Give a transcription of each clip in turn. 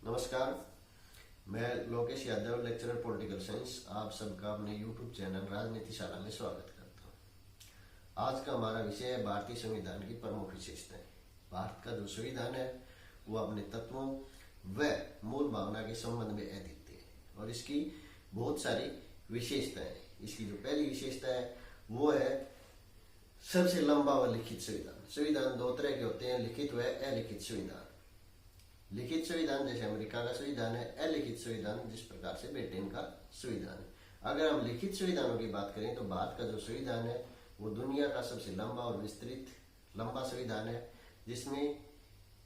नमस्कार, मैं Lokesh Yadav, lecturer political science, आप सबका अपने यूट्यूब चैनल राजनीति शाला में स्वागत करता हूँ। आज का हमारा विषय है भारतीय संविधान की प्रमुख विशेषताएं। भारत का जो संविधान है वो अपने तत्वों व मूल भावना के संबंध में अद्वितीय है और इसकी बहुत सारी विशेषताएं हैं। इसकी जो पहली विशेषता है वो है सबसे लंबा व लिखित संविधान। संविधान दो तरह के होते हैं, लिखित व अलिखित संविधान। लिखित संविधान जैसे अमेरिका का संविधान है, अलिखित संविधान जिस प्रकार से ब्रिटेन का संविधान है। अगर हम लिखित संविधानों की बात करें तो भारत का जो संविधान है वो दुनिया का सबसे लंबा और विस्तृत लंबा संविधान है, जिसमें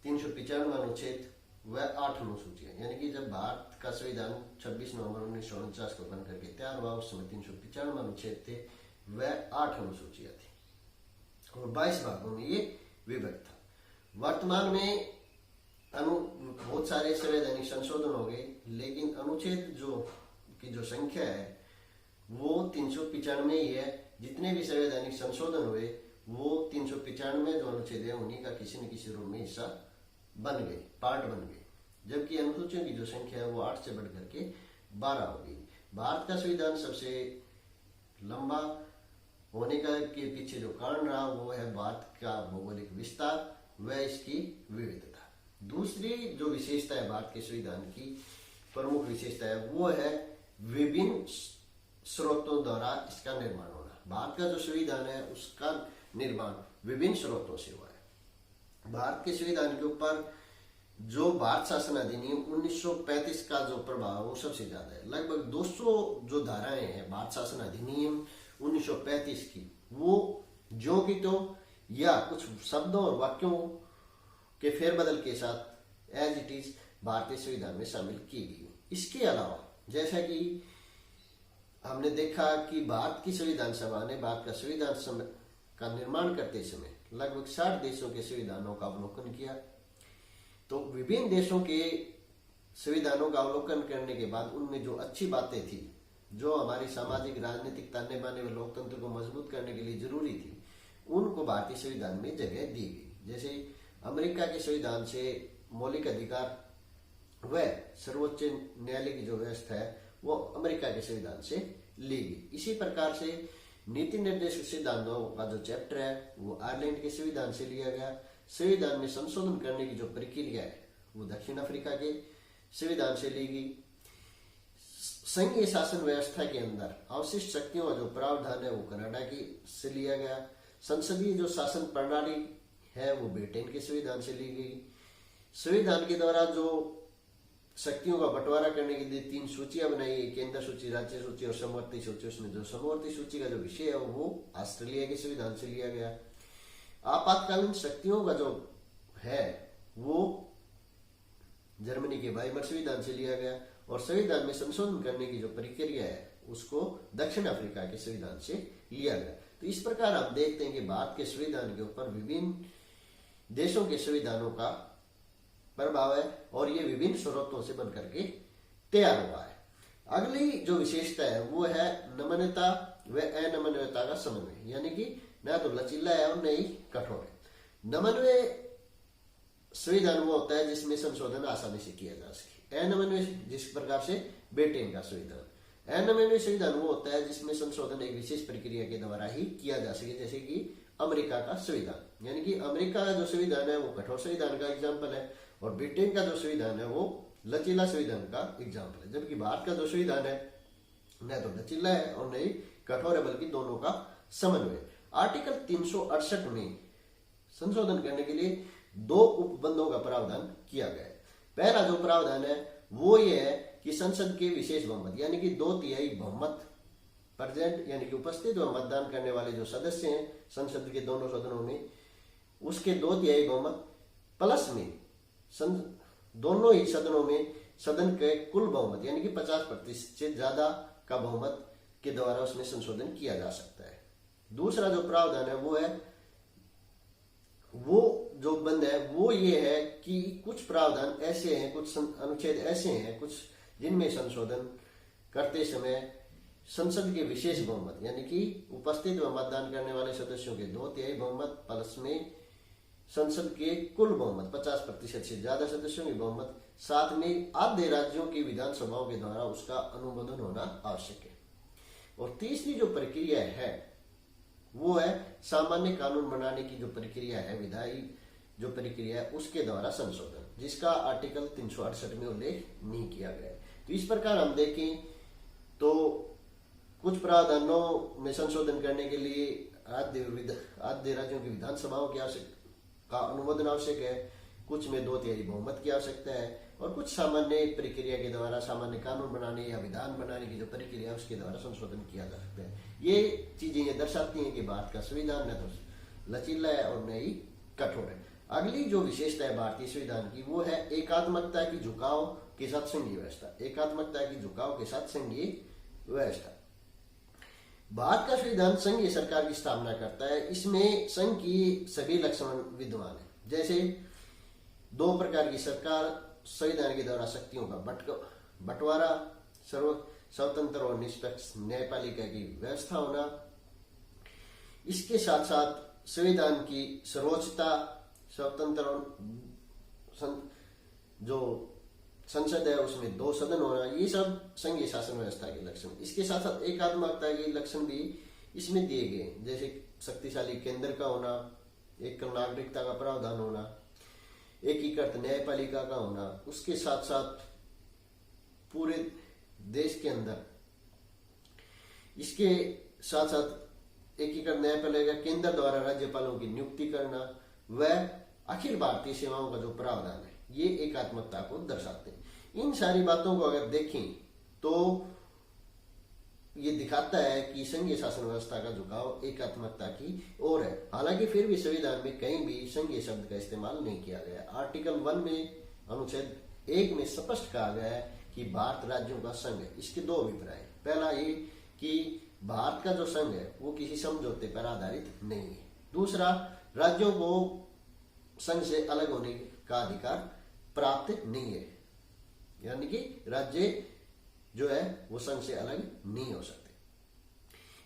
395 अनुच्छेद व 8 अनुसूचियां, यानी कि जब भारत का संविधान 26 नवंबर 1949 को बन करके तैयार हुआ उस समय 395 अनुच्छेद थे व 8 अनुसूचियां थी और 22 भागों में ये विभक्त था। वर्तमान में बहुत सारे संवैधानिक संशोधन हो गए, लेकिन अनुच्छेद की जो संख्या है वो 395 ही है। जितने भी संवैधानिक संशोधन हुए वो 395 जो अनुच्छेद है उन्हीं का किसी न किसी रूप में हिस्सा बन गए, पार्ट बन गए, जबकि अनुसूचियों की जो संख्या है वो 8 से बढ़कर के 12 हो गई। भारत का संविधान सबसे लंबा होने का के पीछे जो कारण रहा वो है भारत का भौगोलिक विस्तार व इसकी विविधता। दूसरी जो विशेषता है भारत के संविधान की प्रमुख विशेषता है वो है विभिन्न स्रोतों द्वारा इसका निर्माण होना। भारत का जो संविधान है उसका निर्माण विभिन्न स्रोतों से हुआ है। भारत के संविधान के ऊपर जो भारत शासन अधिनियम 1935 का जो प्रभाव है वो सबसे ज्यादा है। लगभग 200 जो धाराएं हैं भारत शासन अधिनियम 1935 की, वो जो की तो या कुछ शब्दों और वाक्यों के फेरबदल के साथ एज इट इज भारतीय संविधान में शामिल की गई। इसके अलावा जैसा कि हमने देखा कि भारत की संविधान सभा ने भारत का संविधान का निर्माण करते समय लगभग 60 देशों के संविधानों का अवलोकन किया। तो विभिन्न देशों के संविधानों का अवलोकन करने के बाद उनमें जो अच्छी बातें थी, जो हमारी सामाजिक राजनीतिक ताने बाने व लोकतंत्र को मजबूत करने के लिए जरूरी थी, उनको भारतीय संविधान में जगह दी गई। जैसे अमेरिका के संविधान से मौलिक अधिकार व सर्वोच्च न्यायालय की जो व्यवस्था है वो अमेरिका के संविधान से ली गई। इसी प्रकार से नीति निर्देशक सिद्धांतों का जो चैप्टर है वो आयरलैंड के संविधान से लिया गया। संविधान में संशोधन करने की जो प्रक्रिया है वो दक्षिण अफ्रीका के संविधान से ली गई। संघीय शासन व्यवस्था के अंदर अवशिष्ट शक्तियों का जो प्रावधान है वो कनाडा की से लिया गया। संसदीय जो शासन प्रणाली है वो ब्रिटेन के संविधान से ली गई। संविधान के द्वारा जो शक्तियों का बंटवारा करने के लिए 3 सूचियां बनाई, केंद्र सूची, राज्य सूची और समवर्ती सूची। उसमें जो समवर्ती सूची का जो विषय है वो ऑस्ट्रेलिया के संविधान से लिया गया। आपातकालीन शक्तियों का जो है वो जर्मनी के वाइमर संविधान से लिया गया और संविधान में संशोधन करने की जो प्रक्रिया है उसको दक्षिण अफ्रीका के संविधान से लिया गया। तो इस प्रकार हम देखते हैं कि भारत के संविधान के ऊपर विभिन्न देशों के संविधानों का प्रभाव है और ये विभिन्न स्रोतों से बनकर के तैयार हुआ है। अगली जो विशेषता है वो है नमनीयता व अनमनीयता का समन्वय, यानी कि न तो लचीला है और न ही कठोर है। नमनीय संविधान वो होता है जिसमें संशोधन आसानी से किया जा सके। अनमनीय जिस प्रकार से ब्रिटेन का संविधान। अनमनीय संविधान वो होता है जिसमें संशोधन एक विशेष प्रक्रिया के द्वारा ही किया जा सके, जैसे कि अमेरिका का संविधान। यानी कि अमेरिका का जो संविधान है वो कठोर संविधान का एग्जाम्पल है और ब्रिटेन का जो संविधान है वो लचीला संविधान का एग्जाम्पल है। जबकि भारत का जो संविधान है न तो लचीला है और न ही कठोर है, बल्कि दोनों का समन्वय। आर्टिकल 368 में संशोधन करने के लिए 2 उपबंधों का प्रावधान किया गया है। पहला जो प्रावधान है वो ये है कि संसद के विशेष बहुमत, यानी कि 2/3 बहुमत प्रेजेंट, यानी कि उपस्थित व मतदान करने वाले जो सदस्य हैं संसद के दोनों सदनों में, उसके 2/3 बहुमत प्लस में दोनों ही सदनों में सदन के कुल बहुमत, यानी कि 50% से ज्यादा का बहुमत के द्वारा उसमें संशोधन किया जा सकता है। दूसरा जो प्रावधान है वो जो बंद है वो ये है कि कुछ प्रावधान ऐसे हैं, कुछ अनुच्छेद ऐसे हैं कुछ जिनमें संशोधन करते समय संसद के विशेष बहुमत, यानी कि उपस्थित व मतदान करने वाले सदस्यों के 2/3 बहुमत प्लस में संसद के कुल बहुमत 50% से ज्यादा सदस्यों की बहुमत, साथ में आधे राज्यों की विधानसभाओं के द्वारा उसका अनुमोदन होना आवश्यक है। और तीसरी जो प्रक्रिया है वो है सामान्य कानून बनाने की जो प्रक्रिया है, विधायी जो प्रक्रिया है, उसके द्वारा संशोधन, जिसका आर्टिकल 368 में उल्लेख नहीं किया गया है। तो इस प्रकार हम देखें तो कुछ प्रावधानों में संशोधन करने के लिए आधे राज्यों की विधानसभाओं की का अनुमोदन आवश्यक है, कुछ में 2/3 बहुमत की आवश्यकता है, और कुछ सामान्य प्रक्रिया के द्वारा सामान्य कानून बनाने या विधान बनाने की जो प्रक्रिया है उसके द्वारा संशोधन किया जा सकता है। ये चीजें ये दर्शाती हैं कि भारत का संविधान न तो लचीला है और न ही कठोर है। अगली जो विशेषता है भारतीय संविधान की वो है एकात्मकता की झुकाव के साथ संघीय व्यवस्था। एकात्मकता की झुकाव के साथ संघीय व्यवस्था। भारत का संविधान संघीय सरकार की स्थापना करता है। इसमें संघ की सभी लक्षण विद्यमान है। जैसे 2 प्रकार की सरकार, संविधान के द्वारा शक्तियों का बंटवारा, स्वतंत्र और निष्पक्ष न्यायपालिका की व्यवस्था होना, इसके साथ साथ संविधान की सर्वोच्चता, स्वतंत्र और जो संसद है उसमें 2 सदन होना, ये सब संघीय शासन व्यवस्था के लक्षण। इसके साथ साथ एकात्मकता के लक्षण भी इसमें दिए गए, जैसे शक्तिशाली केंद्र का होना, एक नागरिकता का प्रावधान होना, एकीकृत न्यायपालिका का होना, उसके साथ साथ पूरे देश के अंदर इसके साथ साथ एकीकृत न्यायपालिका केंद्र द्वारा राज्यपालों की नियुक्ति करना, वह अखिल भारतीय सेवाओं का जो प्रावधान है, ये एकात्मकता को दर्शाते हैं। इन सारी बातों को अगर देखें तो ये दिखाता है कि संघीय शासन व्यवस्था का झुकाव एकात्मकता की ओर है। हालांकि फिर भी संविधान में कहीं भी संघीय शब्द का इस्तेमाल नहीं किया गया। आर्टिकल 1 में अनुच्छेद 1 में स्पष्ट कहा गया है कि भारत राज्यों का संघ है। इसके 2 अभिप्राय। पहला ये कि भारत का जो संघ है वो किसी समझौते पर आधारित नहीं है। दूसरा, राज्यों को संघ से अलग होने का अधिकार प्राप्त नहीं है, यानी कि राज्य जो है वो संघ से अलग नहीं हो सकते।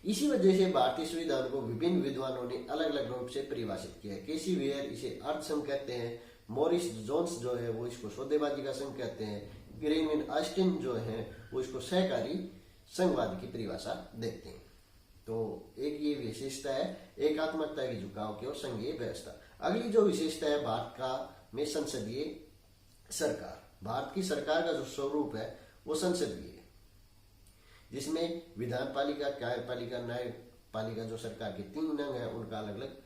इसी वजह से भारतीय संविधान को विभिन्न विद्वानों ने अलग अलग रूप से परिभाषित किया है। केसी वेयर इसे अर्ध संघ कहते हैं, मॉरिस जोन्स जो है वो इसको सौदेबाजी का संघ कहते हैं, ग्रेनविन ऑस्टिन जो है वो इसको सहकारी संघवाद की परिभाषा देते हैं। तो एक ये विशेषता है एकात्मकता की झुकाव की और संघीय व्यवस्था। अगली जो विशेषता है भारत का में संसदीय सरकार। भारत की सरकार का जो स्वरूप है वो संसदीय है, जिसमें विधान पालिका, कार्यपालिका, न्यायपालिका जो सरकार के 3 अंग है उनका अलग अलग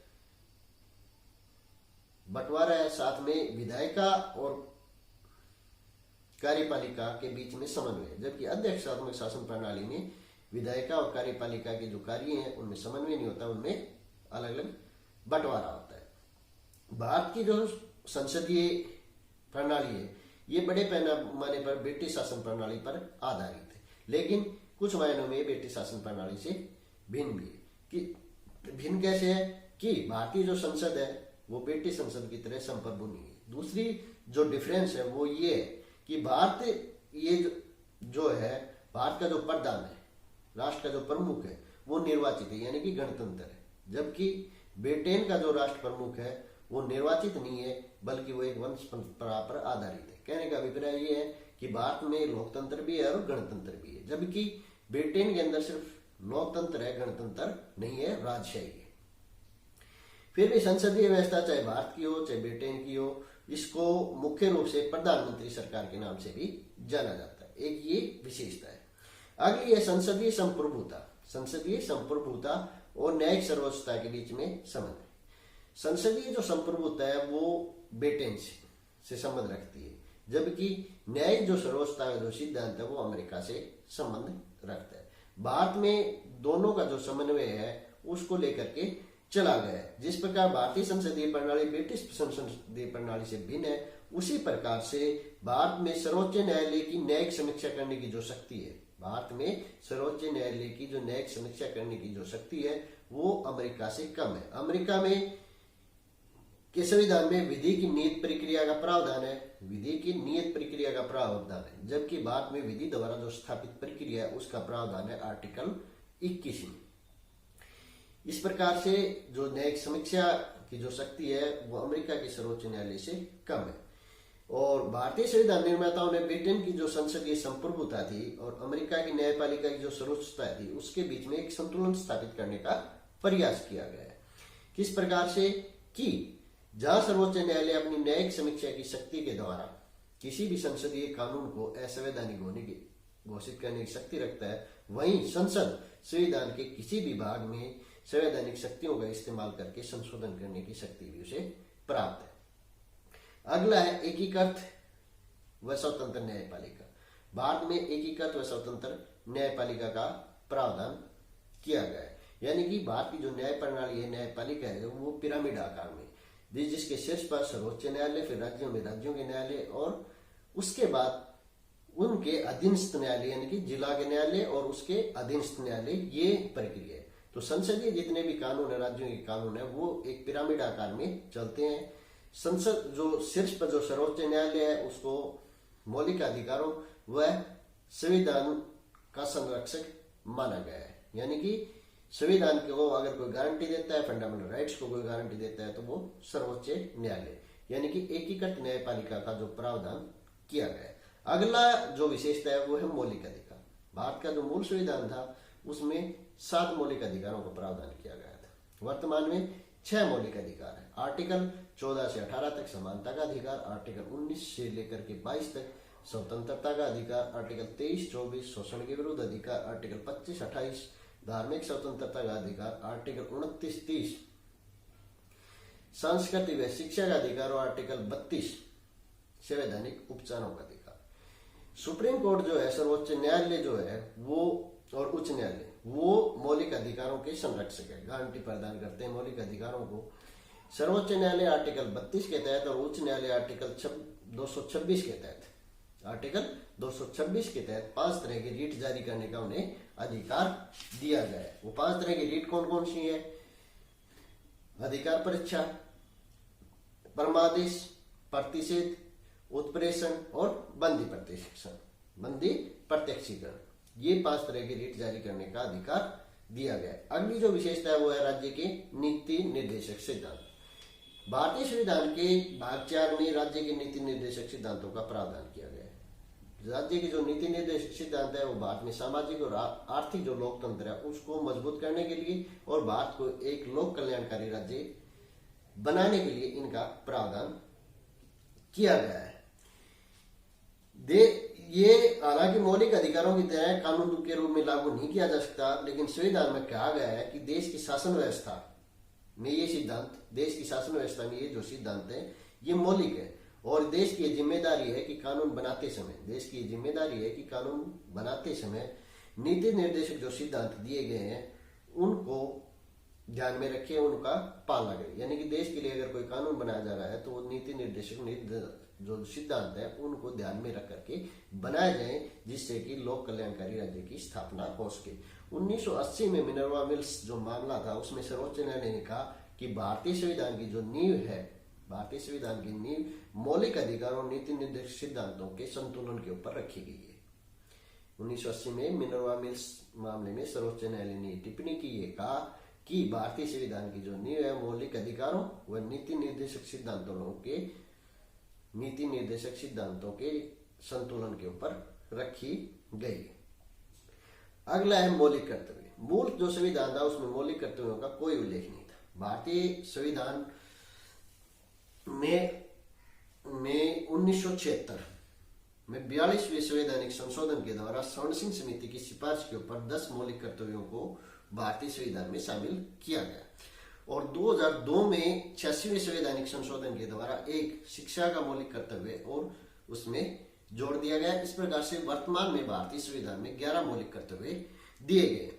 बंटवारा है। साथ में विधायिका और कार्यपालिका के बीच में समन्वय, जबकि अध्यक्षात्मक शासन प्रणाली में विधायिका और कार्यपालिका के जो कार्य हैं उनमें समन्वय नहीं होता, उनमें अलग अलग बंटवारा होता है। भारत की जो संसदीय प्रणाली है ये बड़े पैमाने पर ब्रिटिश शासन प्रणाली पर आधारित है, लेकिन कुछ मायनों में ब्रिटिश शासन प्रणाली से भिन्न भी है। कि भिन्न कैसे है कि भारतीय जो संसद है वो ब्रिटिश संसद की तरह संप्रभु नहीं है। दूसरी जो डिफरेंस है वो ये है कि भारत ये जो है भारत का जो प्रधान है, राष्ट्र का जो प्रमुख है वो निर्वाचित है, यानी कि गणतंत्र है, जबकि ब्रिटेन का जो राष्ट्र प्रमुख है वो निर्वाचित नहीं है बल्कि वो एक वंश परंपरा पर आधारित है। कहने का अभिप्राय ये है कि भारत में लोकतंत्र भी है और गणतंत्र भी है, जबकि ब्रिटेन के अंदर सिर्फ लोकतंत्र है, गणतंत्र नहीं है, राजशाही है। फिर भी संसदीय व्यवस्था चाहे भारत की हो चाहे ब्रिटेन की हो, इसको मुख्य रूप से प्रधानमंत्री सरकार के नाम से भी जाना जाता है। एक ये विशेषता है। अगली है संसदीय संप्रभुता। संसदीय संप्रभुता और न्यायिक सर्वोच्चता के बीच में संबंध है। संसदीय जो संप्रभुता है वो ब्रिटेन से संबंध रखती है, जबकि न्यायिक जो सर्वोच्चता का जो सिद्धांत है वो अमेरिका से संबंध रखता है। भारत में दोनों का जो समन्वय है उसको लेकर के चला गया है। जिस प्रकार भारतीय संसदीय प्रणाली ब्रिटिश संसदीय प्रणाली से भिन्न है, उसी प्रकार से भारत में सर्वोच्च न्यायालय की न्यायिक समीक्षा करने की जो शक्ति है, भारत में सर्वोच्च न्यायालय की जो न्यायिक समीक्षा करने की जो शक्ति है वो अमेरिका से कम है। अमेरिका में के संविधान में विधि की नियत प्रक्रिया का प्रावधान है, विधि की नियत प्रक्रिया का प्रावधान है, जबकि भारत में विधि द्वारा जो स्थापित प्रक्रिया है उसका प्रावधान है आर्टिकल 21 में। इस प्रकार से जो न्यायिक समीक्षा की जो शक्ति है वो अमेरिका के सर्वोच्च न्यायालय से कम है। और भारतीय संविधान निर्माताओं ने ब्रिटेन की जो संसदीय संप्रभुता थी और अमेरिका की न्यायपालिका की जो सर्वोच्चता थी उसके बीच में एक संतुलन स्थापित करने का प्रयास किया गया है। किस प्रकार से कि जहां सर्वोच्च न्यायालय अपनी न्यायिक समीक्षा की शक्ति के द्वारा किसी भी संसदीय कानून को असंवैधानिक होने की घोषित करने की शक्ति रखता है, वहीं संसद संविधान के किसी भी भाग में संवैधानिक शक्तियों का इस्तेमाल करके संशोधन करने की शक्ति भी उसे प्राप्त है। अगला है एकीकृत व स्वतंत्र न्यायपालिका। भारत में एकीकृत व स्वतंत्र न्यायपालिका का प्रावधान किया गया है, यानी कि भारत की जो न्याय प्रणाली है, न्यायपालिका है, वो पिरामिड आकार में, जिसके शीर्ष पर सर्वोच्च न्यायालय, फिर राज्यों में राज्यों के न्यायालय और उसके बाद उनके अधीनस्थ न्यायालय यानी कि जिला के न्यायालय और उसके अधीनस्थ न्यायालय, ये प्रक्रिया है। तो संसदीय जितने भी कानून है, राज्यों के कानून है, वो एक पिरामिड आकार में चलते हैं। संसद जो शीर्ष पर जो सर्वोच्च न्यायालय है उसको मौलिक अधिकारों व संविधान का संरक्षक माना गया है, यानी कि संविधान को अगर कोई गारंटी देता है, फंडामेंटल राइट्स को कोई गारंटी देता है, तो वो सर्वोच्च न्यायालय, यानी कि एकीकृत न्यायपालिका का जो प्रावधान किया गया है। अगला जो विशेषता है वो है मौलिक अधिकार। भारत का जो मूल संविधान था उसमें 7 मौलिक अधिकारों का प्रावधान किया गया था। वर्तमान में 6 मौलिक अधिकार है। आर्टिकल 14 से 18 तक समानता का अधिकार, आर्टिकल 19 से लेकर के 22 तक स्वतंत्रता का अधिकार, आर्टिकल 23-24 शोषण के विरुद्ध अधिकार, आर्टिकल 25-28 धार्मिक स्वतंत्रता का अधिकार, आर्टिकल 29-30 सांस्कृतिक व शिक्षा का अधिकार और आर्टिकल 32 संवैधानिक उपचारों का अधिकार। सुप्रीम कोर्ट जो है, सर्वोच्च न्यायालय जो है वो और उच्च न्यायालय, वो मौलिक अधिकारों के संरक्षक है, गारंटी प्रदान करते हैं मौलिक अधिकारों को। सर्वोच्च न्यायालय आर्टिकल 32 के तहत और उच्च न्यायालय आर्टिकल 226 के तहत, आर्टिकल 226 के तहत 5 तरह की रीट जारी करने का उन्हें अधिकार दिया गया है। वो 5 तरह की रीट कौन कौन सी है? अधिकार परीक्षा, परमादेश, प्रतिषेध, उत्प्रेषण और बंदी प्रत्यक्षीकरण, ये 5 तरह की रीट जारी करने का अधिकार दिया गया है। अगली जो विशेषता है वो है राज्य के नीति निर्देशक सिद्धांत। भारतीय संविधान के भाग 4 में राज्य के नीति निर्देशक सिद्धांतों का प्रावधान किया गया है। राज्य के जो नीति निर्देशक सिद्धांत है वो भारत में सामाजिक और आर्थिक जो लोकतंत्र है उसको मजबूत करने के लिए और भारत को एक लोक कल्याणकारी राज्य बनाने के लिए इनका प्रावधान किया गया है। ये हालांकि मौलिक अधिकारों की तरह कानून के रूप में लागू नहीं किया जा सकता, लेकिन संविधान में कहा गया है कि देश की शासन व्यवस्था में ये सिद्धांत, देश की शासन व्यवस्था में ये जो सिद्धांत है ये मौलिक है और देश की जिम्मेदारी है कि कानून बनाते समय, देश की जिम्मेदारी है कि कानून बनाते समय नीति निर्देशक जो सिद्धांत दिए गए हैं उनको ध्यान में रखे, उनका पालना करें। यानी कि देश के लिए अगर कोई कानून बनाया जा रहा है तो वो नीति निर्देशक जो सिद्धांत है उनको ध्यान में रख करके बनाए जाए, जिससे कि लोक कल्याणकारी राज्य की स्थापना हो सके। 1980 में मिनर्वा मिल्स जो मामला था उसमें सर्वोच्च न्यायालय ने कहा कि भारतीय संविधान की जो नींव है, भारतीय संविधान की नींव मौलिक अधिकारों और नीति निर्देशक सिद्धांतों के संतुलन के ऊपर रखी गई है। 1980 में मिनर्वा मिल्स मामले में सर्वोच्च न्यायालय ने टिप्पणी की, ये कहा कि भारतीय संविधान की जो नींव है मौलिक अधिकारों व नीति निर्देशक सिद्धांतों के संतुलन के ऊपर रखी गई। अगला है मौलिक कर्तव्य। मूल जो संविधान था उसमें मौलिक कर्तव्यों का कोई उल्लेख नहीं था। भारतीय संविधान में 1976 में 42वें संवैधानिक संशोधन के द्वारा स्वर्ण सिंह समिति की सिफारिश के ऊपर 10 मौलिक कर्तव्यों को भारतीय संविधान में शामिल किया गया और 2002 में 86वें संवैधानिक संशोधन के द्वारा एक शिक्षा का मौलिक कर्तव्य और उसमें जोड़ दिया गया। इस प्रकार से वर्तमान में भारतीय संविधान में 11 मौलिक कर्तव्य दिए गए।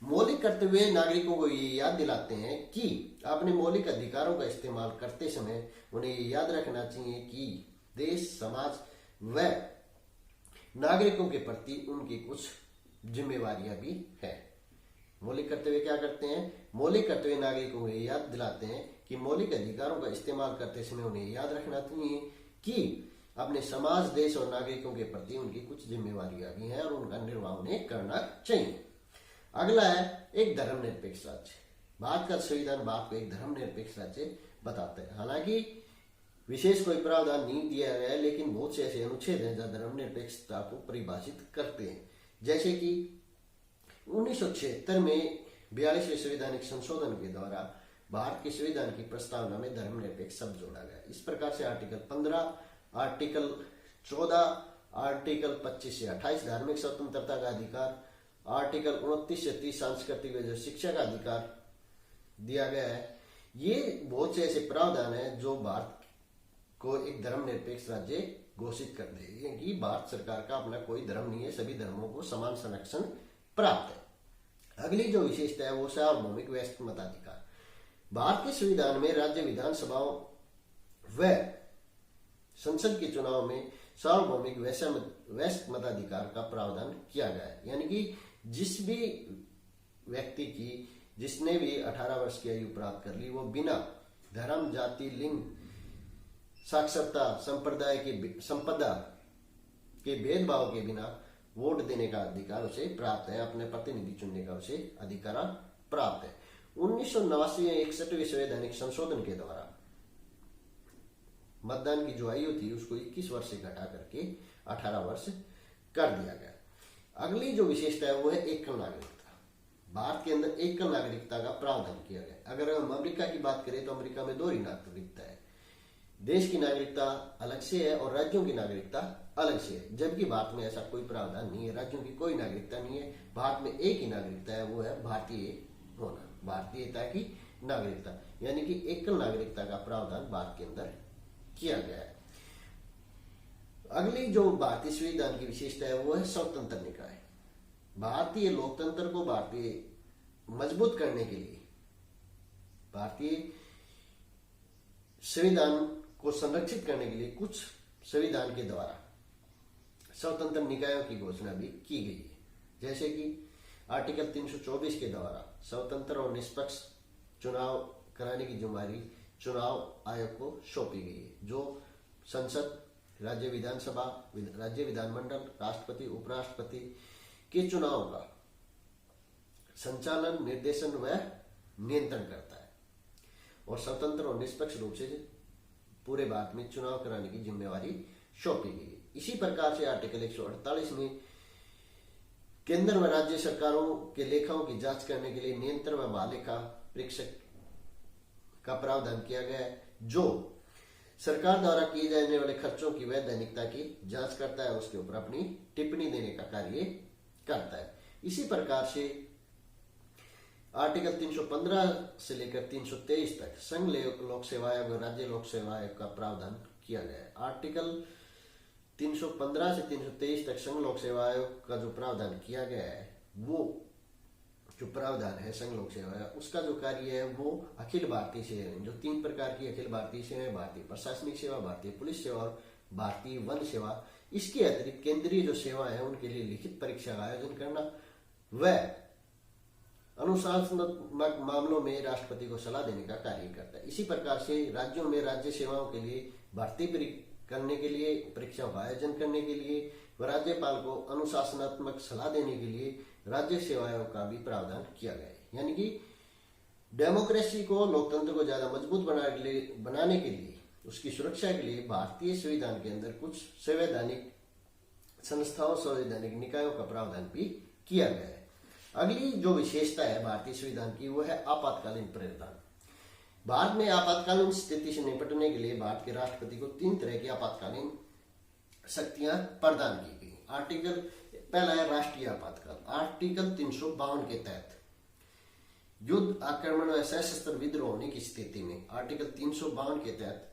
मौलिक कर्तव्य नागरिकों को ये याद दिलाते हैं कि अपने मौलिक अधिकारों का इस्तेमाल करते समय उन्हें ये याद रखना चाहिए कि देश, समाज व नागरिकों के प्रति उनकी कुछ जिम्मेवारियां भी है। मौलिक कर्तव्य क्या करते हैं? मौलिक कर्तव्य नागरिकों को याद दिलाते हैं कि मौलिक अधिकारों का इस्तेमाल करते समय उन्हें याद रखना चाहिए कि अपने समाज, देश और नागरिकों के प्रति उनकी कुछ जिम्मेवारियां भी हैं और उनका निर्वाह उन्हें करना चाहिए। अगला है एक धर्मनिरपेक्ष राज्य। भारत का संविधान भारत को एक धर्मनिरपेक्ष राज्य बताते हैं। हालांकि विशेष कोई प्रावधान नहीं दिया गया है, लेकिन बहुत से ऐसे अनुच्छेद हैं जो धर्मनिरपेक्षता को परिभाषित करते हैं। जैसे कि 1976 में 42वें संवैधानिक संशोधन के द्वारा भारत के संविधान की प्रस्तावना में धर्मनिरपेक्ष शब्द जोड़ा गया। इस प्रकार से आर्टिकल 15, आर्टिकल 14, आर्टिकल 25 से 28 धार्मिक स्वतंत्रता का अधिकार, आर्टिकल 29 से 30 सांस्कृतिक व शिक्षा का अधिकार दिया गया है। ये बहुत से ऐसे प्रावधान हैं जो भारत को एक धर्मनिरपेक्ष राज्य घोषित कर देंगे कि भारत सरकार का अपना कोई धर्म नहीं है, सभी धर्मों को समान संरक्षण प्राप्त है। अगली जो विशेषता है वो सार्वभौमिक वयस्क मताधिकार। भारत के संविधान में राज्य विधानसभाओं व संसद के चुनाव में सार्वभौमिक वयस्क मताधिकार का प्रावधान किया गया है। यानी कि जिस भी व्यक्ति की जिसने भी 18 वर्ष की आयु प्राप्त कर ली, वो बिना धर्म, जाति, लिंग, साक्षरता, संपदा के भेदभाव के बिना वोट देने का अधिकार उसे प्राप्त है, अपने प्रतिनिधि चुनने का उसे अधिकार प्राप्त है। 1989 में 61वें संवैधानिक संशोधन के द्वारा मतदान की जो आयु थी उसको 21 वर्ष से घटा करके 18 वर्ष कर दिया गया। अगली जो विशेषता है वो है एकल नागरिकता। भारत के अंदर एकल नागरिकता का प्रावधान किया गया। अगर हम अमेरिका की बात करें तो अमेरिका में दोहरी नागरिकता है, देश की नागरिकता अलग से है और राज्यों की नागरिकता अलग से है। जबकि भारत में ऐसा कोई प्रावधान नहीं है, राज्यों की कोई नागरिकता नहीं है। भारत में एक ही नागरिकता है, वो है भारतीय होना, भारतीयता की नागरिकता। यानी कि एकल नागरिकता का प्रावधान भारत के अंदर किया गया है। अगली जो भारतीय संविधान की विशेषता है वो है स्वतंत्र निकाय। भारतीय लोकतंत्र को भारतीय मजबूत करने के लिए, भारतीय संविधान को संरक्षित करने के लिए कुछ संविधान के द्वारा स्वतंत्र निकायों की घोषणा भी की गई है। जैसे कि आर्टिकल 324 के द्वारा स्वतंत्र और निष्पक्ष चुनाव कराने की जिम्मेदारी चुनाव आयोग को सौंपी गई है, जो संसद, राज्य विधानसभा, राज्य विधानमंडल, राष्ट्रपति, उपराष्ट्रपति के चुनाव का संचालन, निर्देशन व नियंत्रण करता है और स्वतंत्र और निष्पक्ष रूप से पूरे भारत में चुनाव कराने की जिम्मेवारी सौंपी गई है। इसी प्रकार से आर्टिकल 148 में केंद्र व राज्य सरकारों के लेखाओं की जांच करने के लिए नियंत्रण व महालेखा परीक्षक का प्रावधान किया गया है, जो सरकार द्वारा किए जाने वाले खर्चों की वैधानिकता की जांच करता है, उसके ऊपर अपनी टिप्पणी देने का कार्य करता है। इसी प्रकार से आर्टिकल 315 से लेकर 323 तक संघ लोक सेवा आयोग और राज्य लोक सेवा आयोग का प्रावधान किया गया है। आर्टिकल 315 से 323 तक संघ लोक सेवा आयोग का जो प्रावधान किया गया है, वो जो प्रावधान है संघ लोक सेवा आयोग, उसका जो कार्य है वो अखिल भारतीय सेवाएं, जो 3 प्रकार की अखिल भारतीय सेवाएं, भारतीय प्रशासनिक सेवा, भारतीय पुलिस सेवा और भारतीय वन सेवा, इसके अतिरिक्त केंद्रीय जो सेवा है उनके लिए लिखित परीक्षा का आयोजन करना व अनुशासनात्मक मामलों में राष्ट्रपति को सलाह देने का कार्य करता है। इसी प्रकार से राज्यों में राज्य सेवाओं के लिए भर्ती करने के लिए, परीक्षाओं का आयोजन करने के लिए व राज्यपाल को अनुशासनात्मक सलाह देने के लिए राज्य सेवाओं का भी प्रावधान किया गया है। यानी कि डेमोक्रेसी को, लोकतंत्र को ज्यादा मजबूत बनाने के लिए, उसकी सुरक्षा के लिए भारतीय संविधान के अंदर कुछ संवैधानिक संस्थाओं, संवैधानिक निकायों का प्रावधान भी किया गया है। अगली जो विशेषता है भारतीय संविधान की वो है आपातकालीन प्रावधान। भारत में आपातकालीन स्थिति से निपटने के लिए भारत के राष्ट्रपति को 3 तरह की आपातकालीन शक्तियां प्रदान की गई। आर्टिकल पहला है राष्ट्रीय आपातकाल। आर्टिकल 352 के तहत युद्ध, आक्रमण व सशस्त्र विद्रोह होने की स्थिति में आर्टिकल 352 के तहत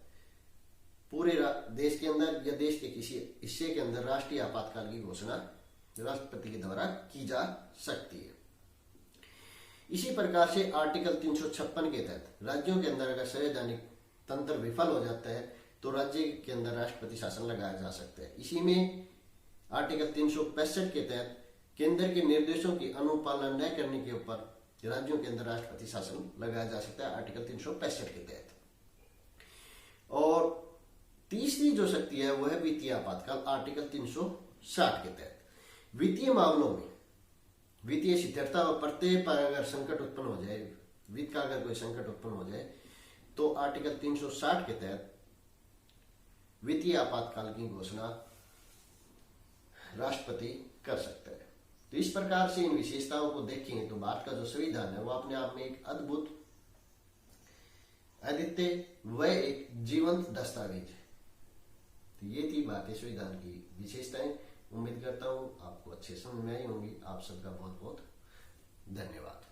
पूरे देश के अंदर या देश के किसी हिस्से के अंदर राष्ट्रीय आपातकाल की घोषणा राष्ट्रपति के द्वारा की जा सकती है। इसी प्रकार से आर्टिकल 356 के तहत राज्यों के अंदर अगर संवैधानिक तंत्र विफल हो जाता है तो राज्य के अंदर राष्ट्रपति शासन लगाया जा सकता है। इसी में आर्टिकल 365 के तहत केंद्र के निर्देशों की अनुपालना न करने के ऊपर राज्यों के अंदर राष्ट्रपति शासन लगाया जा सकता है, आर्टिकल 365 के तहत। और तीसरी जो शक्ति है वो है वित्तीय आपातकाल, आर्टिकल 360 के तहत। वित्तीय मामलों में वित्तीय स्थिरता व प्रत्यय पर अगर संकट उत्पन्न हो जाए, वित्त का अगर कोई संकट उत्पन्न हो जाए तो आर्टिकल 360 के तहत वित्तीय आपातकाल की घोषणा राष्ट्रपति कर सकता है। तो इस प्रकार से इन विशेषताओं को देखें तो भारत का जो संविधान है वो अपने आप में एक अद्भुत, अद्वितीय व एक जीवंत दस्तावेज है। तो ये थी भारतीय संविधान की विशेषताएं। उम्मीद करता हूं आपको अच्छे समझ में आई होंगी। आप सबका बहुत बहुत धन्यवाद।